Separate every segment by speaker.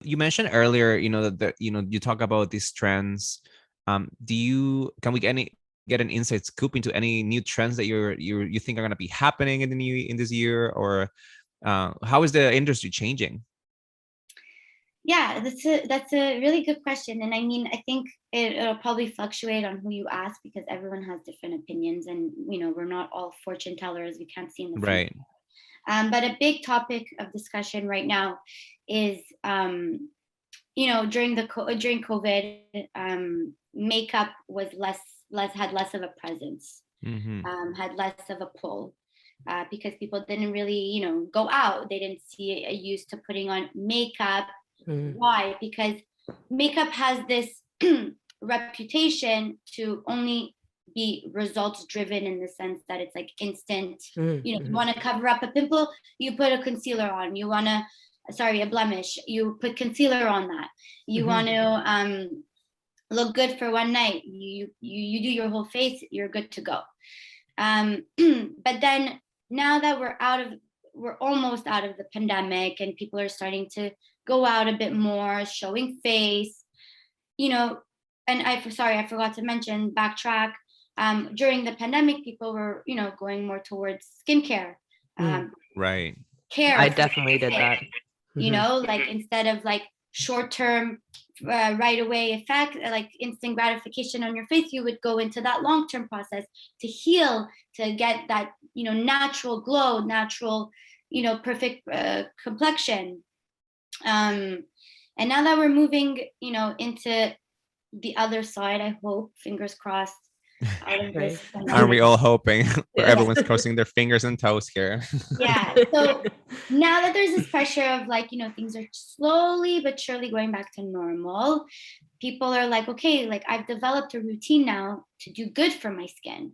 Speaker 1: You mentioned earlier, that you talk about these trends. Can we get an inside scoop into any new trends that you think are going to be happening in this year, or how is the industry changing?
Speaker 2: Yeah, that's a really good question. And I mean, I think it'll probably fluctuate on who you ask because everyone has different opinions, and we're not all fortune tellers. We can't see in the future.
Speaker 1: Right.
Speaker 2: But a big topic of discussion right now is, during COVID, makeup was less had less of a presence,
Speaker 1: Mm-hmm.
Speaker 2: had less of a pull. Because people didn't really, go out. They didn't see a use to putting on makeup.
Speaker 3: Mm.
Speaker 2: Why? Because makeup has this reputation to only be results driven, in the sense that it's like instant.
Speaker 3: Mm.
Speaker 2: You
Speaker 3: Mhm.
Speaker 2: want to cover up a pimple, you put a concealer on. You want to, sorry, a blemish, you put concealer on that. You want to look good for one night, you do your whole face, you're good to go. But then, now that we're almost out of the pandemic, and people are starting to go out a bit more, showing face, you know, and I forgot to mention, backtrack. During the pandemic, people were, going more towards skincare,
Speaker 3: Mm.
Speaker 2: care
Speaker 1: Right.
Speaker 3: I
Speaker 2: for
Speaker 3: definitely did that.
Speaker 2: like, instead of like short term, right away effect, like instant gratification on your face, you would go into that long term process to heal, to get that, natural glow, natural, perfect complexion. And now that we're moving, into the other side, I hope, fingers crossed, out of
Speaker 3: Right.
Speaker 2: this
Speaker 1: Aren't we
Speaker 2: pandemic.
Speaker 1: all hoping? Where
Speaker 3: Yes.
Speaker 1: everyone's crossing their fingers and toes here?
Speaker 2: Yeah. So now that there's this pressure of like, things are slowly but surely going back to normal, people are like, okay, like I've developed a routine now to do good for my skin.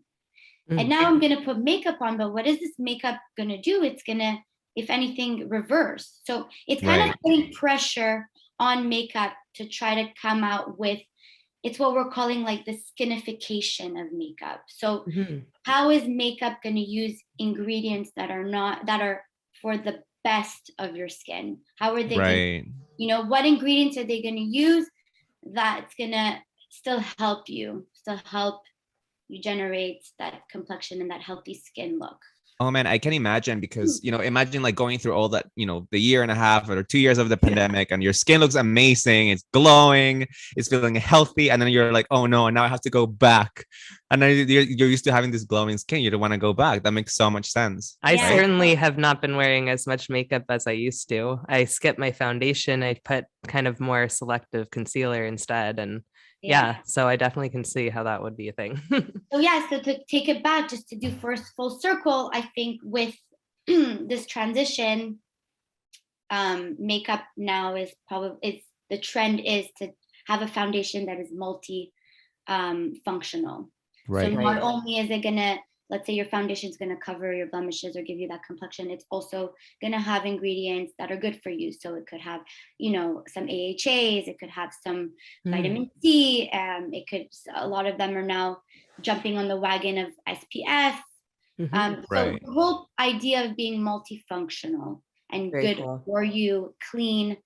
Speaker 2: And
Speaker 3: Mm.
Speaker 2: now I'm going to put makeup on, but what is this makeup going to do? It's going to, if anything, reverse. So it's kind of
Speaker 1: Right.
Speaker 2: putting pressure on makeup to try to come out with, it's what we're calling like the skinification of makeup. So
Speaker 3: Mhm.
Speaker 2: how is makeup going to use ingredients that are for the best of your skin? How are they going to,
Speaker 1: Right.
Speaker 2: what ingredients are they going to use that's going to still help you generate that complexion and that healthy skin look?
Speaker 1: Oh man, I can imagine, because imagine like going through all that, the year and a half or 2 years of the pandemic, and your skin looks amazing, it's glowing, it's feeling healthy, and then you're like, oh no, now I have to go back, and then you're used to having this glowing skin, you don't want to go back. That makes so much sense,
Speaker 3: I
Speaker 2: Yeah.
Speaker 1: right?
Speaker 3: certainly have not been wearing as much makeup as I used to. I skipped my foundation. I put kind of more selective concealer instead. And
Speaker 2: Yeah.
Speaker 3: yeah, so I definitely can see how that would be a thing.
Speaker 2: So yeah, so to take it back, just to do first full circle, I think with this transition, makeup now is probably, it's the trend is to have a foundation that is multi functional. So
Speaker 1: Right.
Speaker 2: not
Speaker 3: Right.
Speaker 2: only is it gonna, let's say your foundation is gonna cover your blemishes or give you that complexion, it's also gonna have ingredients that are good for you. So it could have, some AHAs, it could have some
Speaker 3: Mm.
Speaker 2: vitamin C, it could, a lot of them are now jumping on the wagon of SPF.
Speaker 3: Mhm.
Speaker 2: So
Speaker 1: Right.
Speaker 2: the whole idea of being multifunctional and
Speaker 3: Very
Speaker 2: good
Speaker 3: cool.
Speaker 2: for you, clean,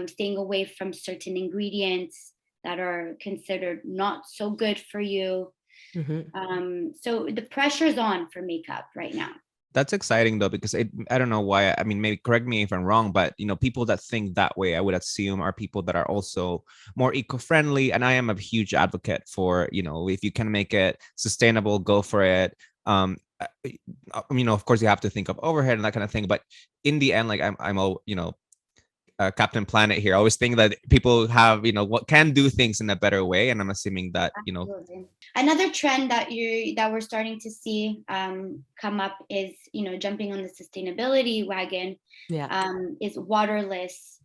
Speaker 2: staying away from certain ingredients that are considered not so good for you.
Speaker 3: Mhm.
Speaker 2: So the pressure's on for makeup right now.
Speaker 1: That's exciting though, because I don't know why. I mean, maybe correct me if I'm wrong, but people that think that way, I would assume, are people that are also more eco-friendly. And I am a huge advocate for, if you can make it sustainable, go for it. Of course, you have to think of overhead and that kind of thing. But in the end, like I'm all, Captain Planet here. I always think that people have, what can do things in a better way, and I'm assuming that,
Speaker 2: Absolutely. Another trend that we're starting to see come up is, jumping on the sustainability wagon,
Speaker 3: Yeah.
Speaker 2: is waterless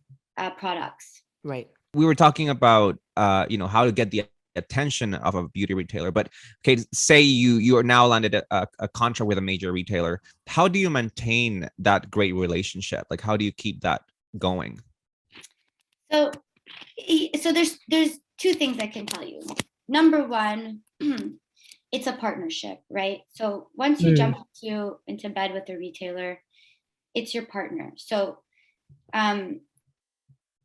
Speaker 2: products.
Speaker 3: Right.
Speaker 1: we were talking about how to get the attention of a beauty retailer. But okay, say you are now landed a contract with a major retailer. How do you maintain that great relationship? Like, how do you keep that going?
Speaker 2: So, there's two things I can tell you. Number one, it's a partnership, right? So once you
Speaker 3: Mm.
Speaker 2: jump into bed with a retailer, it's your partner. So, um,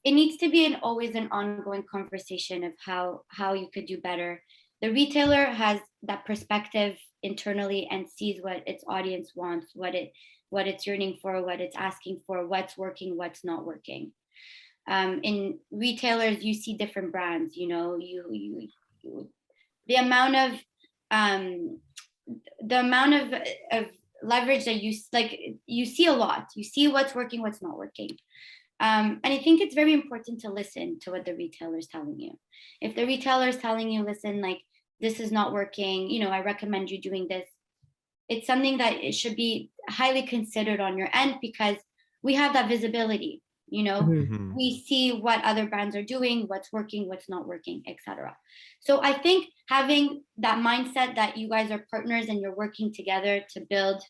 Speaker 2: it needs to be always an ongoing conversation of how you could do better. The retailer has that perspective internally and sees what its audience wants, what it's yearning for, what it's asking for, what's working, what's not working. In retailers, you see different brands. You know, the amount of leverage that you see a lot. You see what's working, what's not working. And I think it's very important to listen to what the retailer is telling you. If the retailer is telling you, listen, like, this is not working, you know, I recommend you doing this, it's something that it should be highly considered on your end, because we have that visibility, you know,
Speaker 1: Mhm.
Speaker 2: we see what other brands are doing, what's working, what's not working, etc. So I think having that mindset that you guys are partners and you're working together to build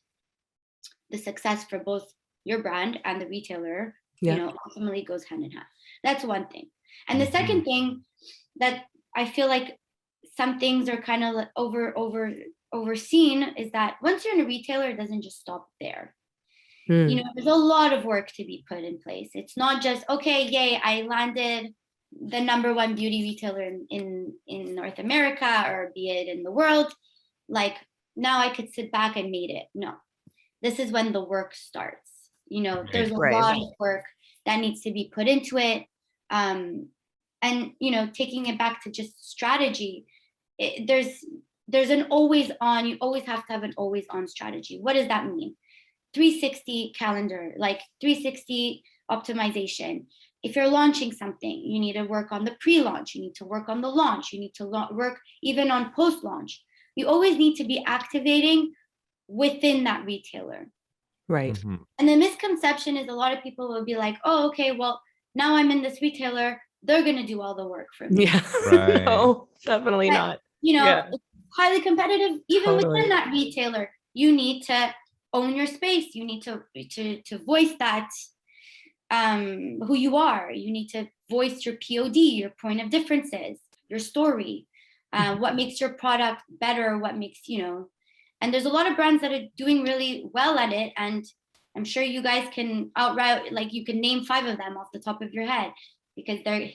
Speaker 2: the success for both your brand and the retailer, you know, ultimately goes hand in hand. That's one thing. And the second thing that I feel like some things are kind of overseen is that once you're in a retailer, it doesn't just stop there. You know, there's a lot of work to be put in place. It's not just, okay, yay, I landed the #1 beauty retailer in North America, or be it in the world, like, now I could sit back and made it. No, this is when the work starts. You know, there's a lot of work that needs to be put into it. And, you know, taking it back to just strategy, there's an always on, you always have to have an always on strategy. What does that mean? 360 calendar, like 360 optimization. If you're launching something, you need to work on the pre-launch, you need to work on the launch, you need to work even on post-launch. You always need to be activating within that retailer.
Speaker 3: Right.
Speaker 2: And the misconception is a lot of people will be like, oh, okay, well, now I'm in this retailer, they're going to do all the work for me.
Speaker 3: Yeah.
Speaker 1: Right.
Speaker 3: No, definitely
Speaker 2: But,
Speaker 3: not.
Speaker 2: you know,
Speaker 3: Yeah.
Speaker 2: it's highly competitive. Even
Speaker 3: Totally.
Speaker 2: within that retailer, you need to own your space. You need to voice that, who you are. You need to voice your POD, your point of differences, your story, what makes your product better, what makes, you know. And there's a lot of brands that are doing really well at it. And I'm sure you guys can like, you can name 5 of them off the top of your head, because they're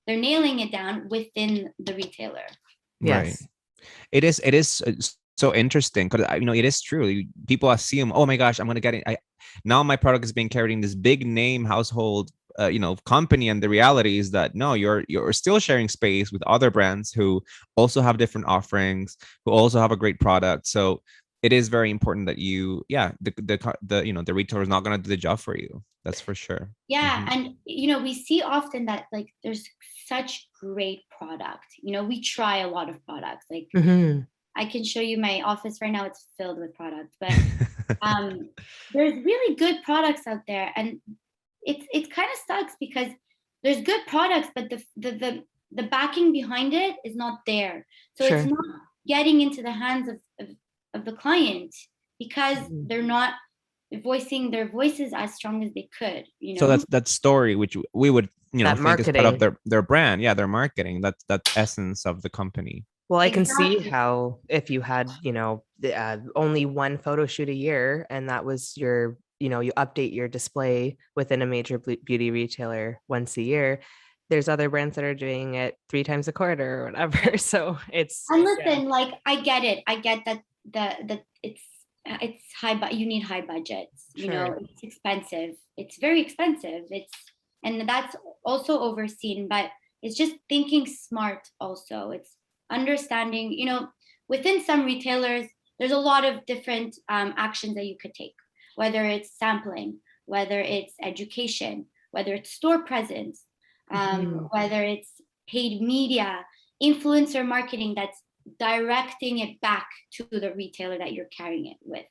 Speaker 2: nailing it down within the retailer.
Speaker 1: Right.
Speaker 3: Yes.
Speaker 1: It is so interesting, because, you know, it is true. People assume, oh my gosh, I'm going to get it. Now my product is being carried in this big name household, you know, company. And the reality is that no, you're still sharing space with other brands who also have different offerings, who also have a great product. So it is very important that you, the you know, the retailer is not going to do the job for you. That's for sure.
Speaker 2: Yeah. And, you know, we see often that, like, there's such great product. You know, we try a lot of products. Like, I can show you my office right now. It's filled with products, but there's really good products out there. And it kind of sucks, because there's good products, but the backing behind it is not there. So it's not getting into the hands of the client, because they're not voicing their voices as strong as they could, you know.
Speaker 1: So that's that story, which we would, you know,
Speaker 3: That
Speaker 1: think is part of
Speaker 3: marketing.
Speaker 1: their brand. Yeah, their marketing. That's that essence of the company.
Speaker 3: Well, I can see
Speaker 2: Exactly.
Speaker 3: how if you had, you know, only one photo shoot a year, and that was your, you know, you update your display within a major beauty retailer once a year. There's other brands that are doing it 3 times a quarter or whatever. So it's.
Speaker 2: And listen, like, I get it. I get that it's high, but you need high budgets. You know, it's expensive. It's very expensive. And that's also overseen, but it's just thinking smart also. It's understanding, you know, within some retailers, there's a lot of different actions that you could take, whether it's sampling, whether it's education, whether it's store presence, whether it's paid media, influencer marketing that's directing it back to the retailer that you're carrying it with.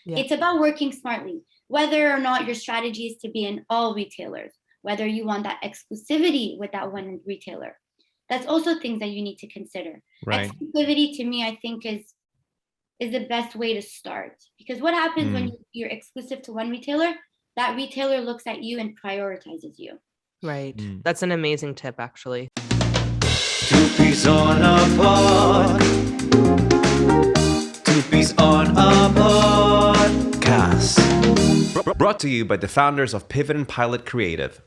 Speaker 2: It's about working smartly, whether or not your strategy is to be in all retailers, whether you want that exclusivity with that one retailer. That's also things that you need to consider.
Speaker 1: Right.
Speaker 2: Exclusivity, to me, I think is the best way to start, because what happens when you're exclusive to one retailer, that retailer looks at you and prioritizes you.
Speaker 3: Right. That's an amazing tip, actually.
Speaker 4: 2 Peas on a pod. 2 Peas on a podcast. Brought to you by the founders of Pivot and Pilot Creative.